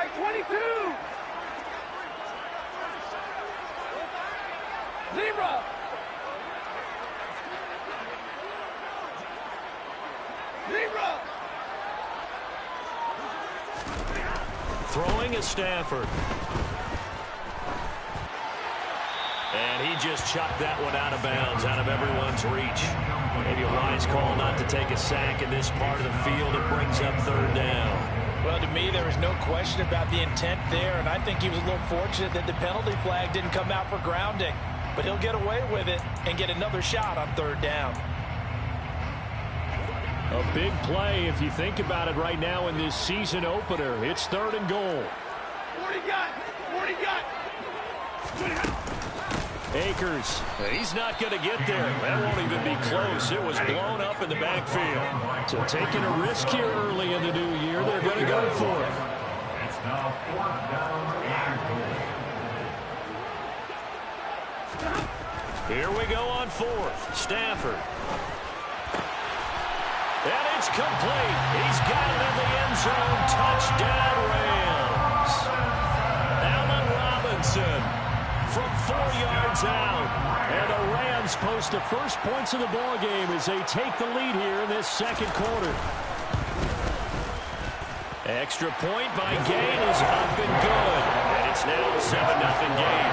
Right 22. Zebra. Zebra. Throwing is Stafford. And he just chucked that one out of bounds, out of everyone's reach. Maybe a wise call not to take a sack in this part of the field. It brings up third down. Well, to me, there was no question about the intent there, and I think he was a little fortunate that the penalty flag didn't come out for grounding. But he'll get away with it and get another shot on third down. A big play if you think about it right now in this season opener. It's third and goal. 40 got. 40 got. Akers, he's not going to get there. That won't even be close. It was blown up in the backfield. So taking a risk here early in the new year, they're going to go for it. It's now fourth down and goal. Here we go on fourth. Stafford. And it's complete. He's got it in the end zone. Touchdown, Rams. Allen Robinson from 4 yards out. And the Rams post the first points of the ball game as they take the lead here in this second quarter. Extra point by Gain is up and good. And it's now a 7-0 game.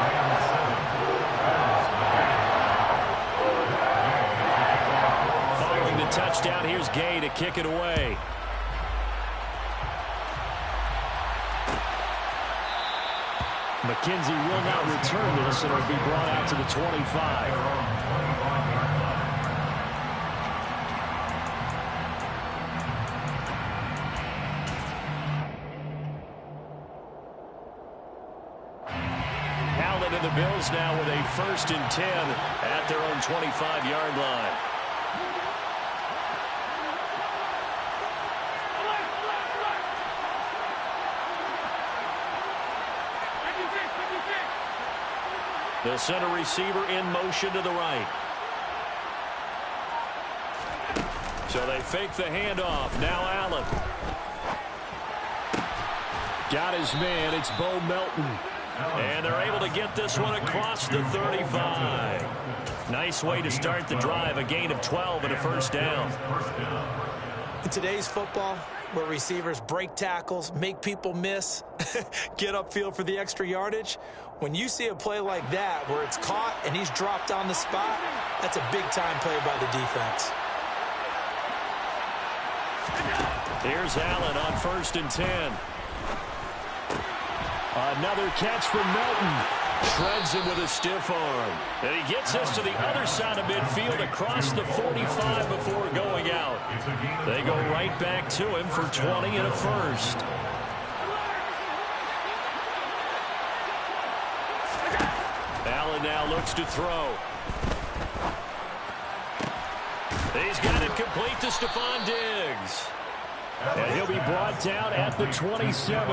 Following the touchdown, here's Gay to kick it away. McKenzie will not return this, and it'll be brought out to the 25. Allen and the Bills now with a 1st and 10 at their own 25-yard line. The center receiver in motion to the right. So they fake the handoff. Now Allen. Got his man. It's Bo Melton. And they're able to get this one across the 35. Nice way to start the drive. A gain of 12 and a first down. In today's football, where receivers break tackles, make people miss, get upfield for the extra yardage, when you see a play like that where it's caught and he's dropped on the spot, that's a big-time play by the defense. Here's Allen on 1st and 10. Another catch from Melton. Shreds him with a stiff arm. And he gets us to the other side of midfield across the 45 before going out. They go right back to him for 20 and a first. Allen now looks to throw. He's got it complete to Stephon Diggs. And he'll be brought down at the 27.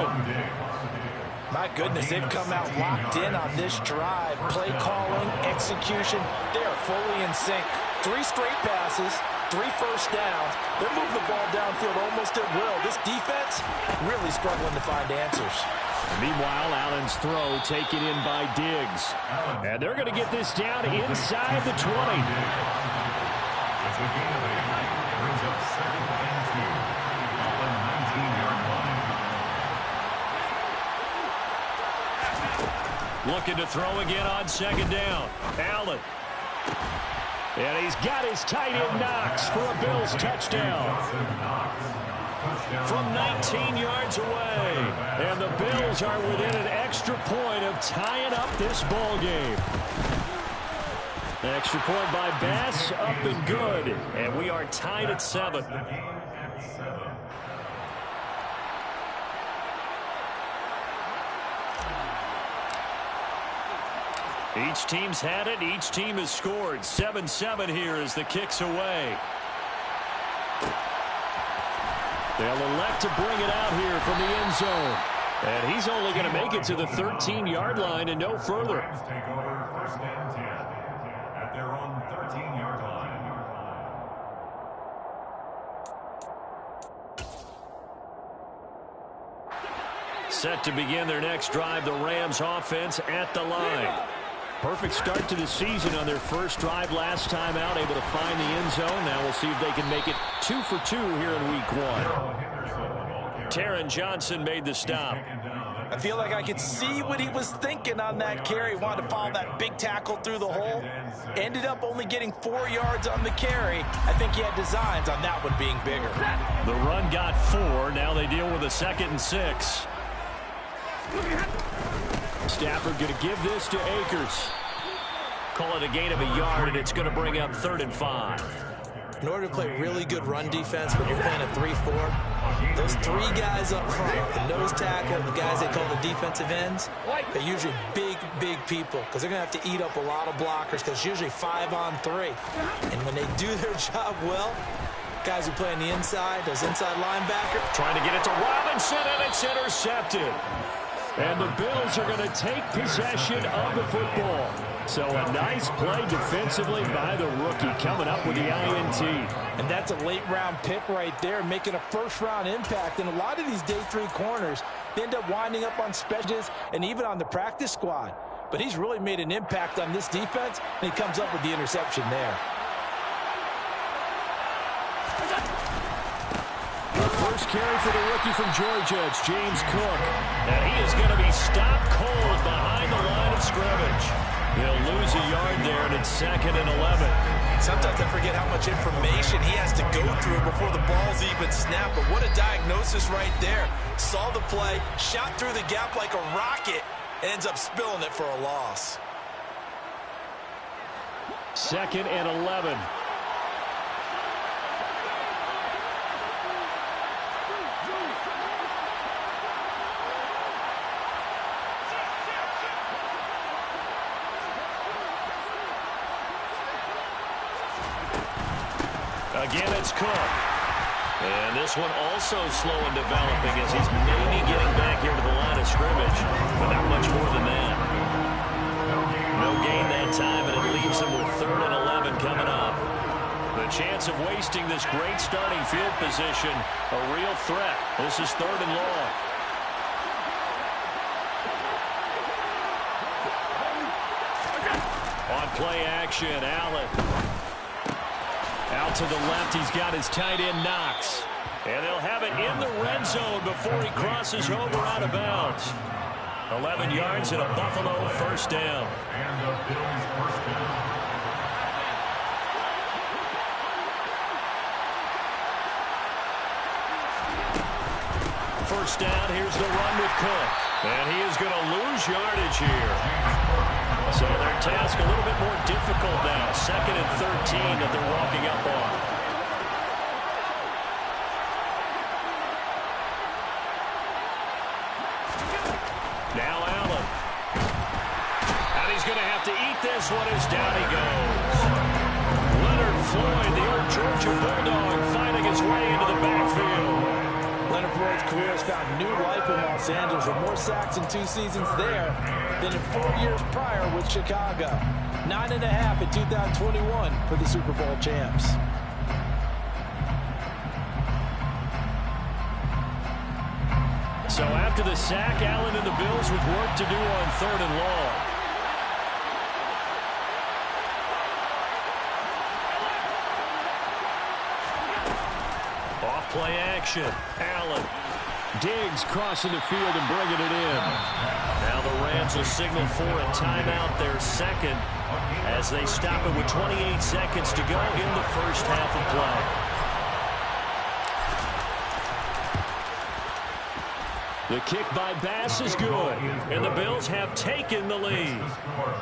My goodness, they've come out locked in on this drive. Play calling, execution, they are fully in sync. 3 straight passes, 3 first downs. They're moving the ball downfield almost at will. This defense really struggling to find answers. Meanwhile, Allen's throw taken in by Diggs. And they're going to get this down inside the 20. It's a gain of 8. Brings up 2nd and 2 on the 19-yard line. Looking to throw again on 2nd down. Allen. And he's got his tight end Knox for a Bills touchdown. From 19 yards away. And the Bills are within an extra point of tying up this ball game. Extra point by Bass, up and good. And we are tied at 7. Each team's had it. Each team has scored. 7-7 here as the kick's away. They'll elect to bring it out here from the end zone. And he's only going to make it to the 13-yard line and no further. Take over 1st and 10 at their own 13-yard line. Set to begin their next drive, the Rams offense at the line. Perfect start to the season on their first drive last time out, able to find the end zone. Now we'll see if they can make it 2 for 2 here in week 1. Taron Johnson made the stop. I feel like I could see what he was thinking on that carry. Wanted to follow that big tackle through the hole. Ended up only getting 4 yards on the carry. I think he had designs on that one being bigger. The run got 4. Now they deal with a 2nd and 6. Stafford going to give this to Akers. Call it a gain of a yard, and it's going to bring up 3rd and 5. In order to play really good run defense when you're playing a 3-4, those 3 guys up front, the nose tackle, the guys they call the defensive ends, they're usually big, big people because they're going to have to eat up a lot of blockers because it's usually 5 on 3. And when they do their job well, guys who play on the inside, those inside linebackers. Trying to get it to Robinson, and it's intercepted. And the Bills are going to take possession of the football. So a nice play defensively by the rookie coming up with the INT. And that's a late-round pick right there, making a first-round impact. And a lot of these day 3 corners, they end up winding up on specials and even on the practice squad. But he's really made an impact on this defense, and he comes up with the interception there. The first carry for the rookie from Georgia, it's James Cook. And he is going to be stopped cold behind the line of scrimmage. He'll lose a yard there, and it's 2nd and 11. Sometimes I forget how much information he has to go through before the ball's even snapped. But what a diagnosis right there. Saw the play, shot through the gap like a rocket, and ends up spilling it for a loss. 2nd and 11. Again, it's Cook. And this one also slow in developing as he's maybe getting back here to the line of scrimmage, but not much more than that. No gain that time, and it leaves him with 3rd and 11 coming up. The chance of wasting this great starting field position, a real threat. This is 3rd and long. On play action, Allen. Out to the left, he's got his tight end Knox. And they'll have it in the red zone before he crosses over out of bounds. 11 yards and a Buffalo first down. And the Bills first down. First down, here's the run with Cook. And he is going to lose yardage here. So their task a little bit more difficult now. 2nd and 13 that they're walking up on. Now Allen. And he's going to have to eat this one as down he goes. Leonard Floyd, the old Georgia Bulldog, finding his way into the backfield. Leonard Floyd's career has found new life in Los Angeles with more sacks in 2 seasons there than in 4 years prior with Chicago. 9.5 in 2021 for the Super Bowl champs. So after the sack, Allen and the Bills with work to do on 3rd and long. Off play action. Allen. Diggs crossing the field and bringing it in. Now the Rams will signal for a timeout, their 2nd, as they stop it with 28 seconds to go in the first half of play. The kick by Bass is good, and the Bills have taken the lead.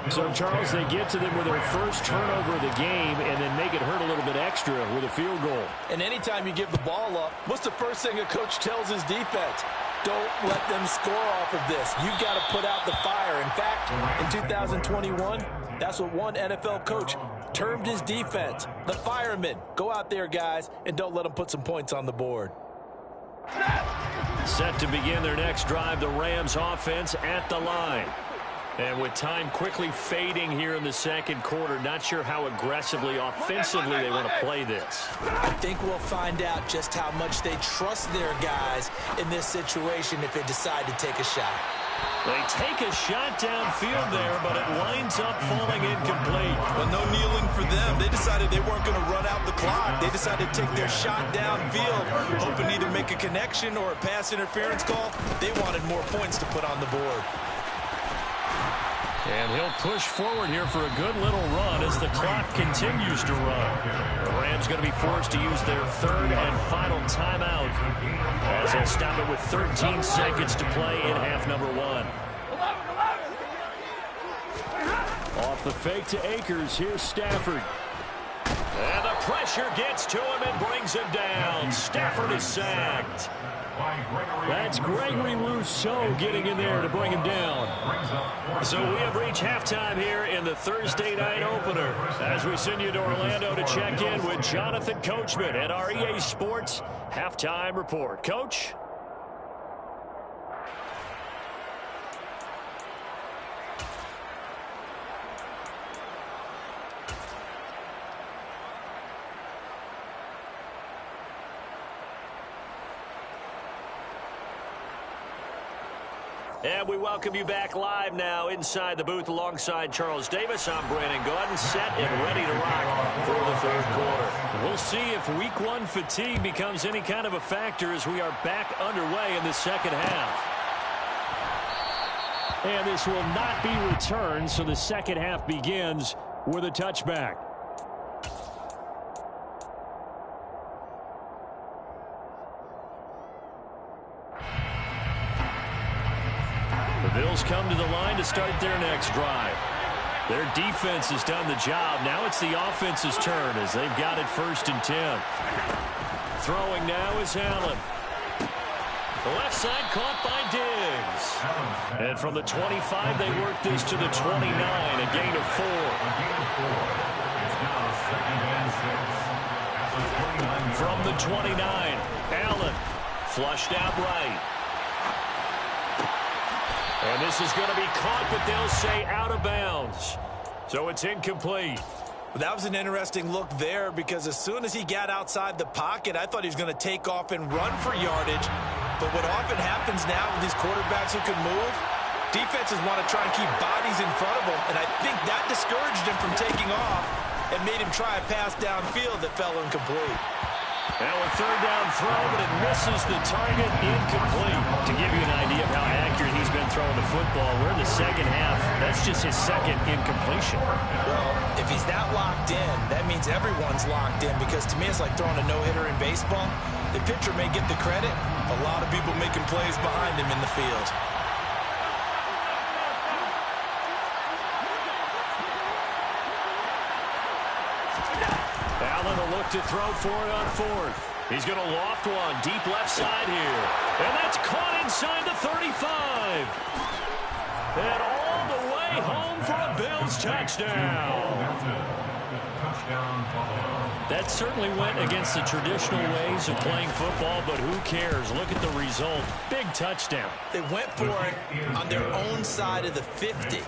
So, Charles, they get to them with their first turnover of the game and then make it hurt a little bit extra with a field goal. And anytime you give the ball up, what's the first thing a coach tells his defense? Don't let them score off of this. You've got to put out the fire. In fact, in 2021, that's what one NFL coach termed his defense, the firemen. Go out there, guys, and don't let them put some points on the board. Set to begin their next drive, the Rams offense at the line. And with time quickly fading here in the second quarter, not sure how aggressively, offensively they want to play this. I think we'll find out just how much they trust their guys in this situation if they decide to take a shot. They take a shot downfield there, but it winds up falling incomplete. Well, no kneeling for them. They decided they weren't going to run out the clock. They decided to take their shot downfield, hoping to either make a connection or a pass interference call. They wanted more points to put on the board. And he'll push forward here for a good little run as the clock continues to run. The Rams going to be forced to use their third and final timeout as they'll stop it with 13 seconds to play in half number 1. Off the fake to Akers, here's Stafford. And the pressure gets to him and brings him down. Stafford is sacked. That's Gregory Rousseau getting in there to bring him down. So we have reached halftime here in the Thursday night opener as we send you to Orlando to check in with Jonathan Coachman at our EA Sports Halftime Report. Coach? And we welcome you back live now inside the booth alongside Charles Davis. I'm Brandon Gaudin, set and ready to rock for the third quarter. We'll see if week 1 fatigue becomes any kind of a factor as we are back underway in the second half. And this will not be returned, so the second half begins with a touchback. The Bills come to the line to start their next drive. Their defense has done the job. Now it's the offense's turn as they've got it 1st and 10. Throwing now is Allen. The left side caught by Diggs. And from the 25, they work this to the 29, a gain of 4. From the 29, Allen flushed out right. And this is going to be caught, but they'll say out of bounds. So it's incomplete. That was an interesting look there because as soon as he got outside the pocket, I thought he was going to take off and run for yardage. But what often happens now with these quarterbacks who can move, defenses want to try and keep bodies in front of them. And I think that discouraged him from taking off and made him try a pass downfield that fell incomplete. Now a third down throw, but it misses the target, incomplete. To give you an idea of how accurate he's been throwing the football, we're in the second half. That's just his second incompletion. Well, if he's that locked in, that means everyone's locked in because to me it's like throwing a no-hitter in baseball. The pitcher may get the credit. A lot of people making plays behind him in the field. Allen will look to throw for it on 4th. He's going to loft one deep left side here. And that's caught inside the 35. And all the way home for a Bills touchdown. That certainly went against the traditional ways of playing football, but who cares? Look at the result. Big touchdown. They went for it on their own side of the 50.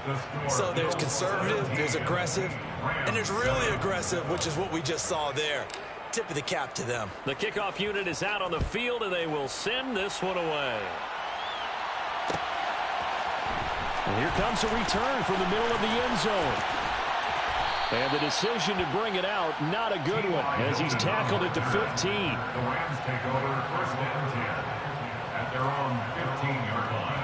So there's conservative, there's aggressive, and there's really aggressive, which is what we just saw there. Tip of the cap to them. The kickoff unit is out on the field, and they will send this one away. And here comes a return from the middle of the end zone. And the decision to bring it out, not a good one, as he's tackled it to 15. The Rams take over 1st and 10 at their own 15-yard line.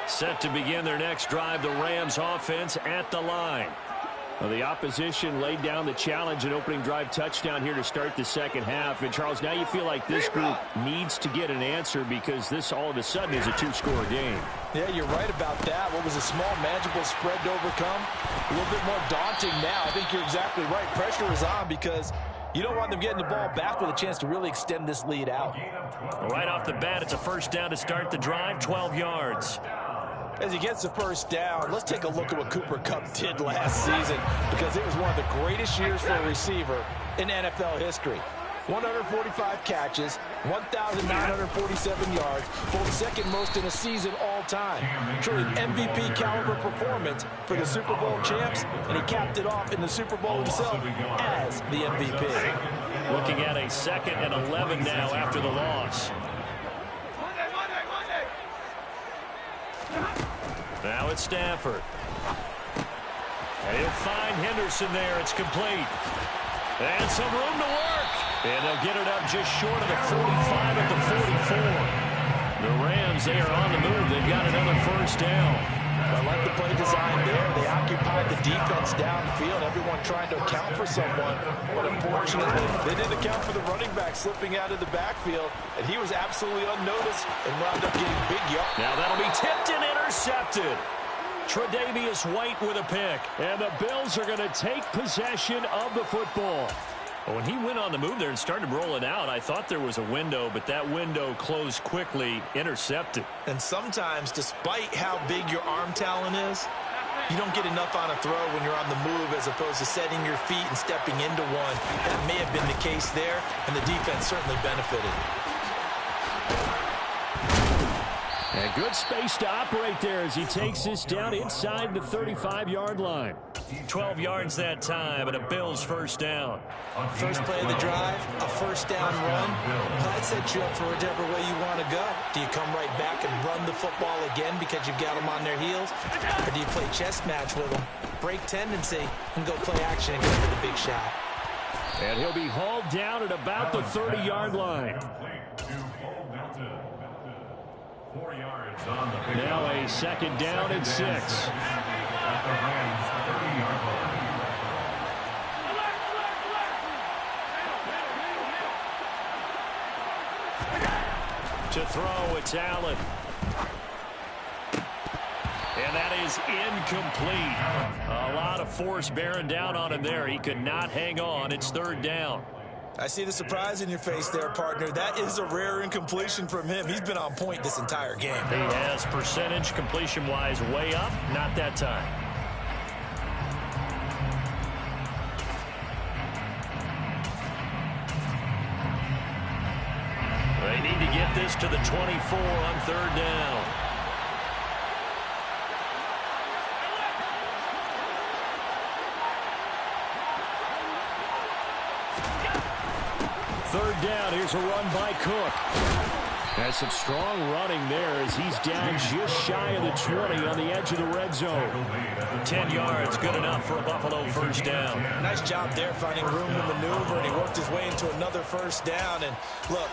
Set to begin their next drive, the Rams offense at the line. Well, the opposition laid down the challenge and opening drive touchdown here to start the second half. And, Charles, now you feel like this group needs to get an answer because this all of a sudden is a 2-score game. Yeah, you're right about that. What was a small, manageable spread to overcome? A little bit more daunting now. I think you're exactly right. Pressure is on because you don't want them getting the ball back with a chance to really extend this lead out. Right off the bat, it's a 1st down to start the drive, 12 yards. As he gets the first down, let's take a look at what Cooper Kupp did last season, because it was one of the greatest years for a receiver in NFL history. 145 catches, 1,947 yards, both second most in a season all time. Truly MVP caliber performance for the Super Bowl champs, and he capped it off in the Super Bowl himself as the MVP. Looking at a 2nd and 11 now after the loss. Now it's Stafford. And he'll find Henderson there. It's complete. And some room to work. And they'll get it up just short of the 45 at the 44. The Rams, they are on the move. They've got another first down. I like the play design there. They occupied the defense downfield, everyone trying to account for someone. But unfortunately, they didn't account for the running back slipping out of the backfield, and he was absolutely unnoticed and wound up getting big yards. Now that'll be tipped and intercepted. Tre'Davious White with a pick. And the Bills are going to take possession of the football. When he went on the move there and started rolling out, I thought there was a window, but that window closed quickly, intercepted. And sometimes, despite how big your arm talent is, you don't get enough on a throw when you're on the move as opposed to setting your feet and stepping into one. That may have been the case there, and the defense certainly benefited. And good space to operate there as he takes this down inside the 35-yard line. 12 yards that time, and a Bills first down. First play of the drive, a first down run. That sets you up for whichever way you want to go. Do you come right back and run the football again because you've got them on their heels? Or do you play chess match with them, break tendency, and go play action and go for the big shot? And he'll be hauled down at about the 30-yard line. Now a 2nd down and 6. At the Rams' 30-yard line. To throw, it's Allen. And that is incomplete. A lot of force bearing down on him there. He could not hang on. It's 3rd down. I see the surprise in your face there, partner. That is a rare incompletion from him. He's been on point this entire game. He has percentage completion-wise way up. Not that time. They need to get this to the 24 on 3rd down. Third down, here's a run by Cook. Has some strong running there as he's down just shy of the 20 on the edge of the red zone. 10 yards, good enough for a Buffalo first down. Nice job there finding room to maneuver, and he worked his way into another first down. And look,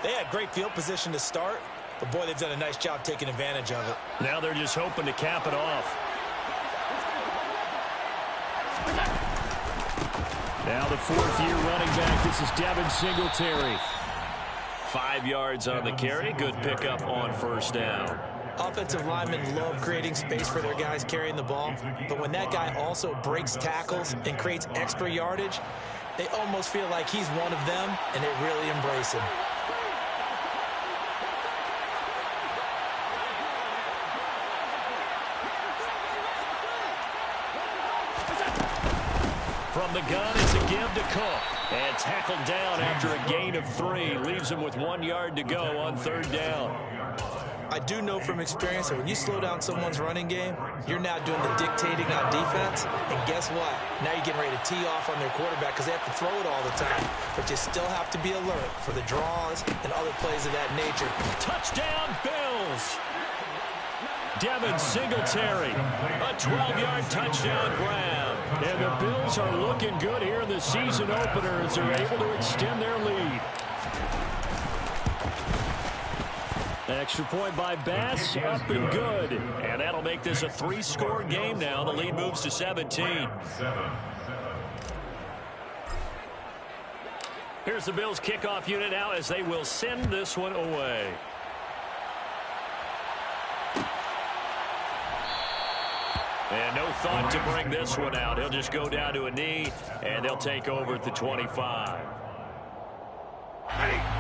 they had great field position to start, but boy, they've done a nice job taking advantage of it. Now they're just hoping to cap it off. Now the 4th-year running back, this is Devin Singletary. 5 yards on the carry, good pickup on first down. Offensive linemen love creating space for their guys carrying the ball, but when that guy also breaks tackles and creates extra yardage, they almost feel like he's one of them, and they really embrace him. From the gun, it's a give to Cook. And tackled down after a gain of 3. Leaves him with 1 yard to go on 3rd down. I do know from experience that when you slow down someone's running game, you're now doing the dictating on defense. And guess what? Now you're getting ready to tee off on their quarterback because they have to throw it all the time. But you still have to be alert for the draws and other plays of that nature. Touchdown, Bills! Devin Singletary, a 12-yard touchdown grab. And the Bills are looking good here in the season opener as they're able to extend their lead. Extra point by Bass, up and good. And that'll make this a 3-score game now. The lead moves to 17. Here's the Bills kickoff unit now as they will send this one away. And no thought to bring this one out. He'll just go down to a knee, and they'll take over at the 25.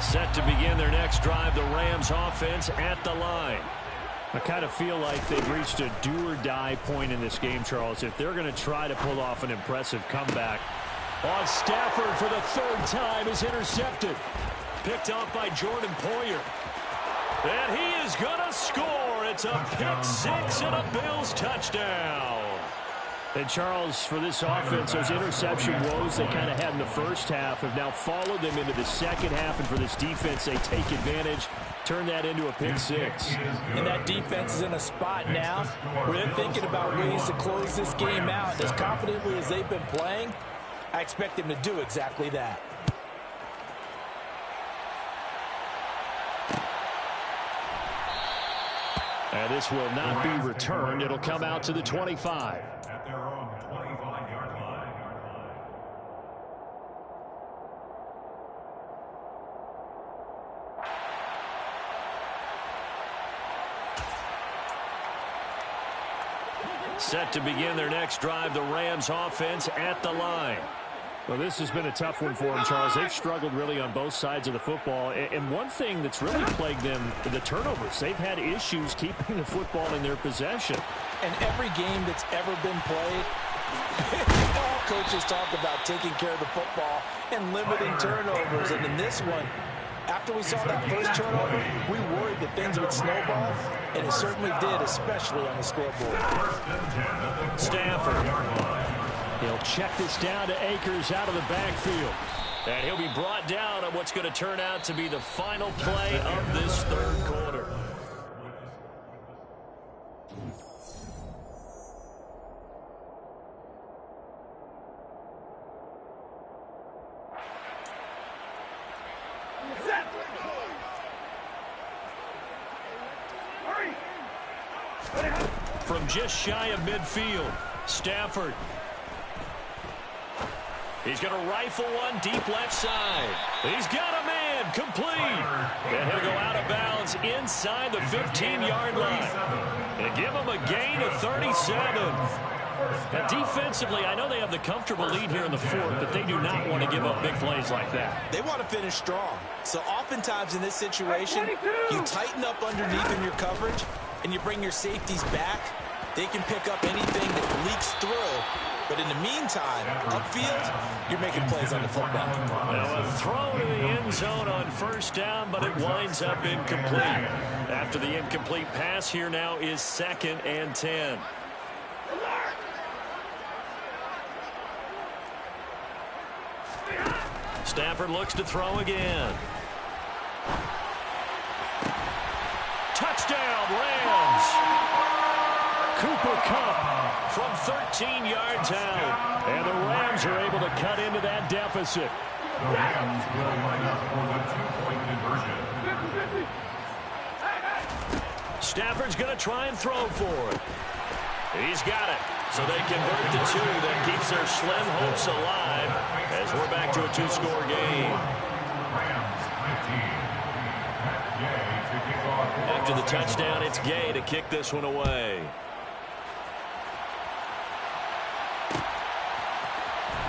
Set to begin their next drive, the Rams offense at the line. I kind of feel like they've reached a do-or-die point in this game, Charles, if they're going to try to pull off an impressive comeback. On Stafford for the third time is intercepted. Picked off by Jordan Poyer. And he is going to score. It's a pick six and a Bills touchdown. And, Charles, for this offense, those interception woes they kind of had in the first half have now followed them into the second half. And for this defense, they take advantage, turn that into a pick six. And that defense is in a spot now where they're thinking about ways to close this game out. As confidently as they've been playing, I expect them to do exactly that. And this will not be returned. It'll come out to the 25. At their own 25-yard line. Set to begin their next drive, the Rams offense at the line. Well, this has been a tough one for them, Charles. They've struggled really on both sides of the football. And one thing that's really plagued them, the turnovers. They've had issues keeping the football in their possession. And every game that's ever been played, all coaches talk about taking care of the football and limiting turnovers. And in this one, after we saw that first turnover, we worried that things would snowball, and it certainly did, especially on the scoreboard. Stafford. He'll check this down to Akers out of the backfield. And he'll be brought down on what's going to turn out to be the final play of this third quarter. From just shy of midfield, Stafford. He's going to rifle one deep left side. He's got a man complete. And he'll go out of bounds inside the 15-yard line. And give him a gain of 37. Now, defensively, I know they have the comfortable lead here in the fourth, but they do not want to give up big plays like that. They want to finish strong. So oftentimes in this situation, you tighten up underneath in your coverage, and you bring your safeties back. They can pick up anything that leaks through. But in the meantime, upfield, you're making plays on the football. Now a throw to the end zone on first down, but it winds up incomplete. After the incomplete pass, here now is 2nd and 10. Stafford looks to throw again. Touchdown, Rams! Cooper Kupp from 13 yards out. And the Rams are able to cut into that deficit. The Rams will line up for the two-point conversion. Stafford's going to try and throw for it. He's got it. So they convert the two. That keeps their slim hopes alive as we're back to a two-score game. Rams 19. Gay to kick off. After the touchdown, it's Gay to kick this one away.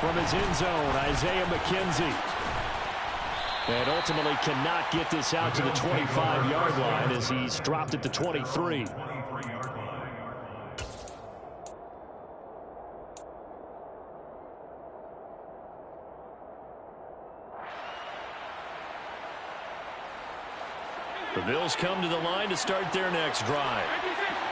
From his end zone, Isaiah McKenzie. And ultimately cannot get this out to the 25-yard line as he's dropped at the 23. The Bills come to the line to start their next drive.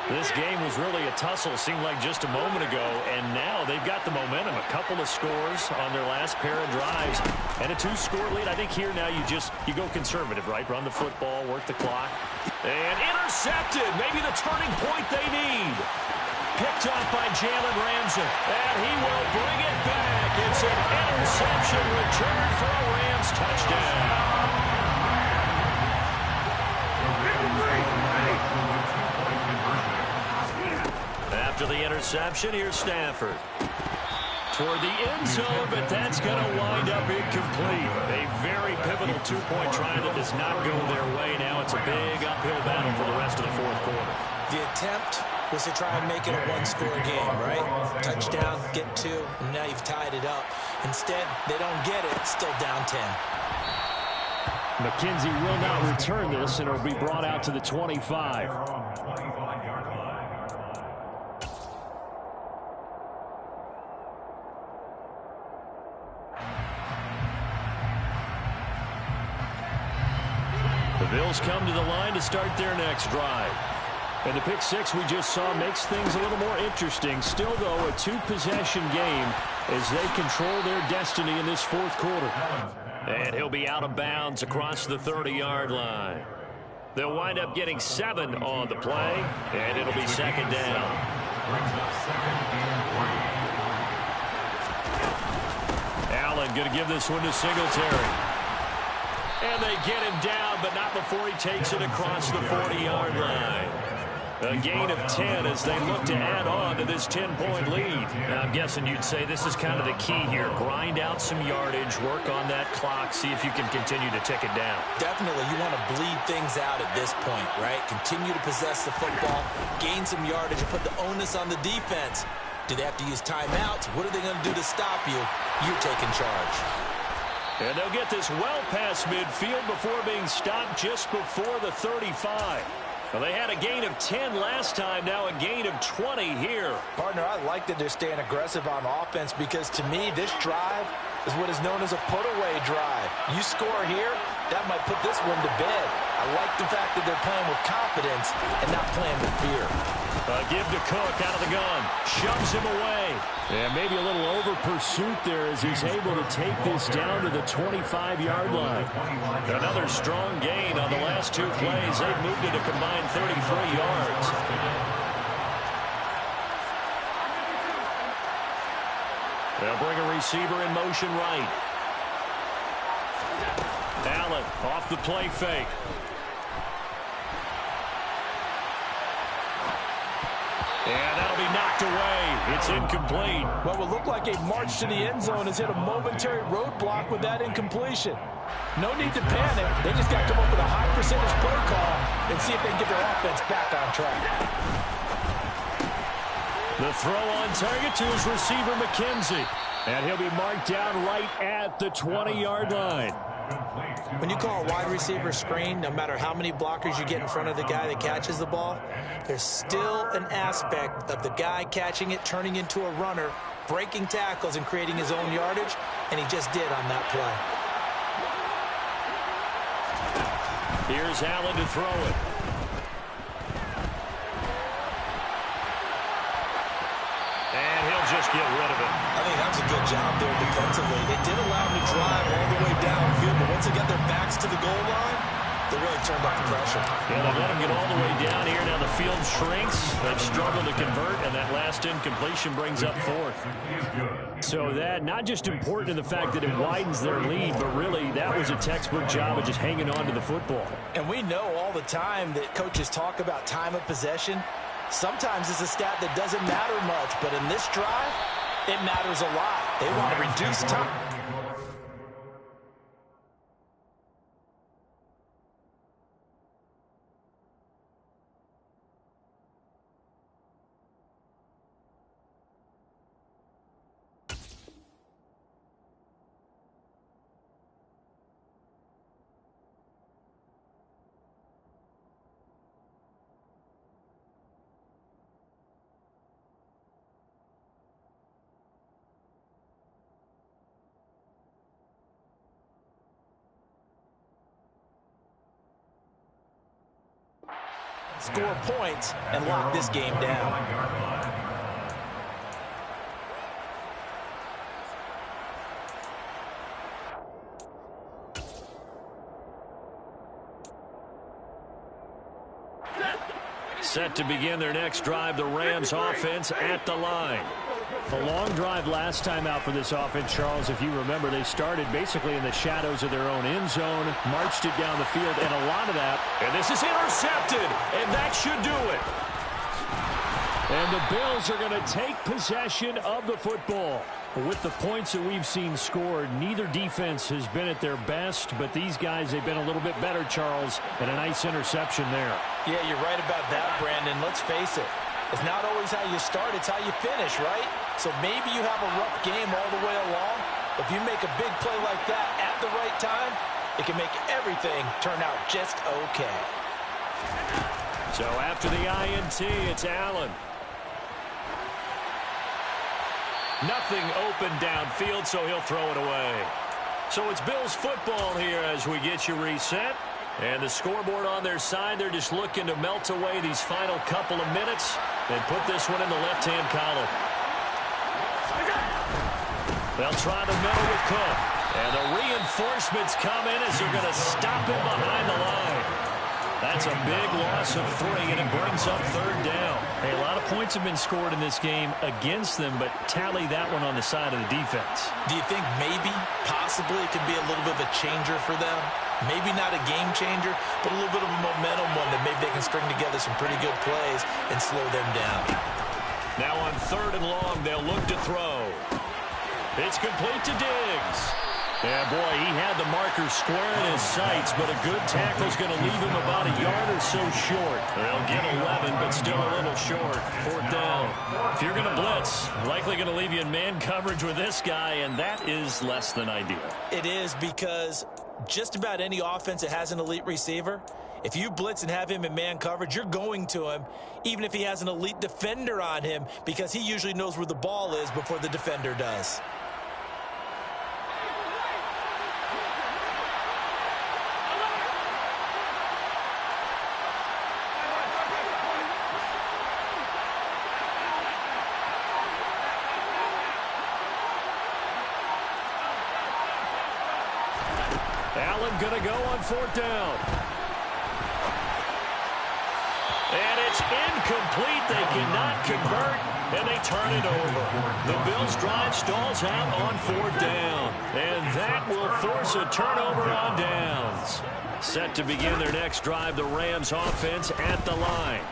This game was really a tussle, seemed like just a moment ago, and now they've got the momentum. A couple of scores on their last pair of drives, and a two-score lead. I think here now you go conservative, right? Run the football, work the clock. And intercepted, maybe the turning point they need. Picked off by Jalen Ramsey, and he will bring it back. It's an interception return for a Rams touchdown. After the interception, here's Stafford. Toward the end zone, but that's going to wind up incomplete. A very pivotal two-point try that does not go their way. Now it's a big uphill battle for the rest of the fourth quarter. The attempt was to try and make it a one-score game, right? Touchdown, get two, and now you've tied it up. Instead, they don't get it. It's still down 10. McKenzie will not return this, and it'll be brought out to the 25. Bills come to the line to start their next drive. And the pick six we just saw makes things a little more interesting. Still, though, a two-possession game as they control their destiny in this fourth quarter. And he'll be out of bounds across the 30-yard line. They'll wind up getting 7 on the play, and it'll be second down. Brings up second and 3. Allen going to give this one to Singletary. And they get him down, but not before he takes it across the 40-yard line. A gain of 10 as they look to add on to this 10-point lead. Now, I'm guessing you'd say this is kind of the key here. Grind out some yardage, work on that clock, see if you can continue to tick it down. Definitely, you want to bleed things out at this point, right? Continue to possess the football, gain some yardage, and put the onus on the defense. Do they have to use timeouts? What are they going to do to stop you? You're taking charge. And they'll get this well past midfield before being stopped just before the 35. Well, they had a gain of 10 last time, now a gain of 20 here. Partner, I like that they're staying aggressive on offense because, to me, this drive is what is known as a put-away drive. You score here, that might put this one to bed. I like the fact that they're playing with confidence and not playing with fear. Give to Cook out of the gun. Shoves him away. And maybe a little over-pursuit there as he's able to take this down to the 25-yard line. Another strong gain on the last two plays. They've moved it a combined 33 yards. They'll bring a receiver in motion right. Allen off the play fake. And that'll be knocked away. It's incomplete. What will look like a march to the end zone has hit a momentary roadblock with that incompletion. No need to panic. They just got to come up with a high percentage play call and see if they can get their offense back on track. The throw on target to his receiver, McKenzie. And he'll be marked down right at the 20-yard line. When you call a wide receiver screen, no matter how many blockers you get in front of the guy that catches the ball, there's still an aspect of the guy catching it, turning into a runner, breaking tackles and creating his own yardage, and he just did on that play. Here's Allen to throw it. And he'll just get rid of it. I think that was a good job there defensively. They did allow him to drive all the way downfield, but once they got their backs to the goal line, they really turned up the pressure. Yeah, they let him get all the way down here. Now the field shrinks. They've struggled to convert, and that last incompletion brings up fourth. So that, not just important in the fact that it widens their lead, but really that was a textbook job of just hanging on to the football. And we know all the time that coaches talk about time of possession. Sometimes it's a stat that doesn't matter much, but in this drive, it matters a lot. They want to reduce time. Score points and lock this game down. Set to begin their next drive, the Rams offense at the line. A long drive last time out for this offense, Charles. If you remember, they started basically in the shadows of their own end zone, marched it down the field, and a lot of that. And this is intercepted, and that should do it. And the Bills are going to take possession of the football. With the points that we've seen scored, neither defense has been at their best, but these guys, they've been a little bit better, Charles, and a nice interception there. Yeah, you're right about that, Brandon. Let's face it. It's not always how you start, it's how you finish, right? So maybe you have a rough game all the way along. If you make a big play like that at the right time, it can make everything turn out just okay. So after the INT, it's Allen. Nothing open downfield, so he'll throw it away. So it's Bills football here as we get you reset. And the scoreboard on their side, they're just looking to melt away these final couple of minutes and put this one in the left-hand column. They'll try the middle with Cook. And the reinforcements come in as they're going to stop him behind the line. That's a big loss of 3, and it brings up third down. Hey, a lot of points have been scored in this game against them, but tally that one on the side of the defense. Do you think maybe, possibly, it could be a little bit of a changer for them? Maybe not a game changer, but a little bit of a momentum one that maybe they can string together some pretty good plays and slow them down. Now on 3rd and long, they'll look to throw. It's complete to Diggs. Yeah, boy, he had the marker square in his sights, but a good tackle's going to leave him about a yard or so short. They'll get 11, but still a little short. 4th down. If you're going to blitz, likely going to leave you in man coverage with this guy, and that is less than ideal. It is, because just about any offense that has an elite receiver, if you blitz and have him in man coverage, you're going to him, even if he has an elite defender on him, because he usually knows where the ball is before the defender does. Allen going to go on 4th down. And it's incomplete. They cannot convert, and they turn it over. The Bills' drive stalls out on 4th down. And that will force a turnover on downs. Set to begin their next drive, the Rams offense at the line.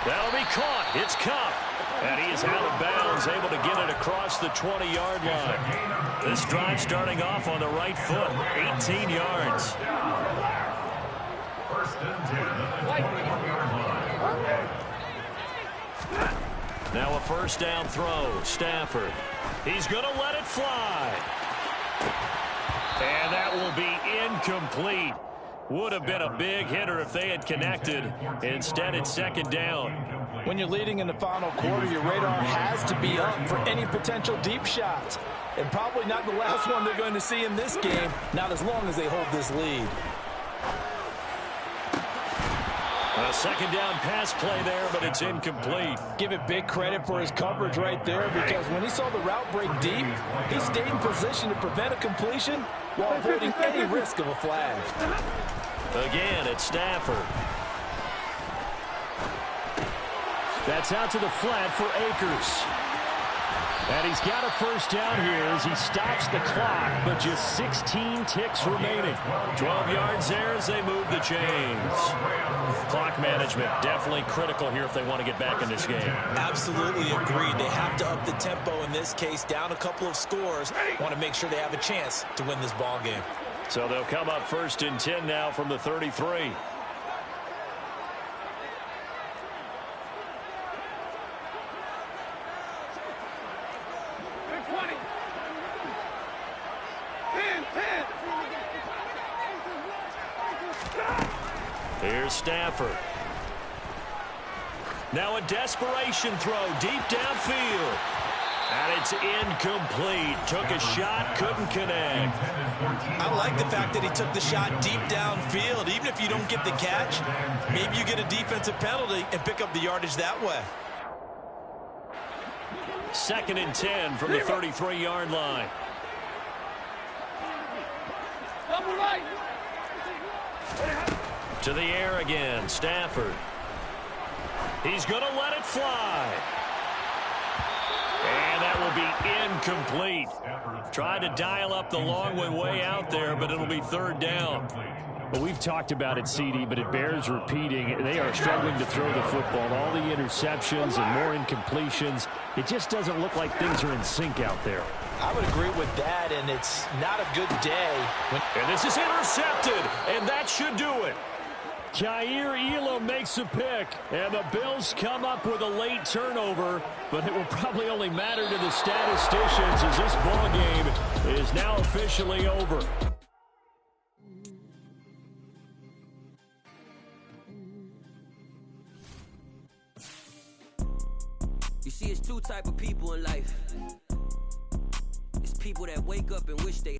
That'll be caught. It's Kupp. And he is out of bounds, able to get it across the 20-yard line. This drive starting off on the right foot, 18 yards. Now a 1st down throw, Stafford. He's going to let it fly. And that will be incomplete. Would have been a big hitter if they had connected. Instead, it's 2nd down. When you're leading in the final quarter, your radar has to be up for any potential deep shots. And probably not the last one they're going to see in this game, not as long as they hold this lead. A 2nd down pass play there, but it's incomplete. Give it big credit for his coverage right there, because when he saw the route break deep, he stayed in position to prevent a completion while avoiding any risk of a flag. Again, it's Stafford. That's out to the flat for Akers. And he's got a 1st down here as he stops the clock, but just 16 ticks remaining. 12 yards there as they move the chains. Clock management definitely critical here if they want to get back in this game. Absolutely agreed. They have to up the tempo in this case, down a couple of scores. Want to make sure they have a chance to win this ball game. So they'll come up 1st and 10 now from the 33. Here's Stafford. Now a desperation throw deep downfield. And it's incomplete. Took a shot, couldn't connect. I like the fact that he took the shot deep downfield. Even if you don't get the catch, maybe you get a defensive penalty and pick up the yardage that way. 2nd and 10 from the 33-yard line. To the air again, Stafford. He's going to let it fly. And that will be incomplete. Tried to dial up the long way out there, but it'll be 3rd down. Well, we've talked about it, CD, but it bears repeating. They are struggling to throw the football. All the interceptions and more incompletions. It just doesn't look like things are in sync out there. I would agree with that, and it's not a good day. And this is intercepted, and that should do it. Kaiir Elam makes a pick, and the Bills come up with a late turnover, but it will probably only matter to the statisticians as this ball game is now officially over. You see, it's two type of people in life. It's people that wake up and wish they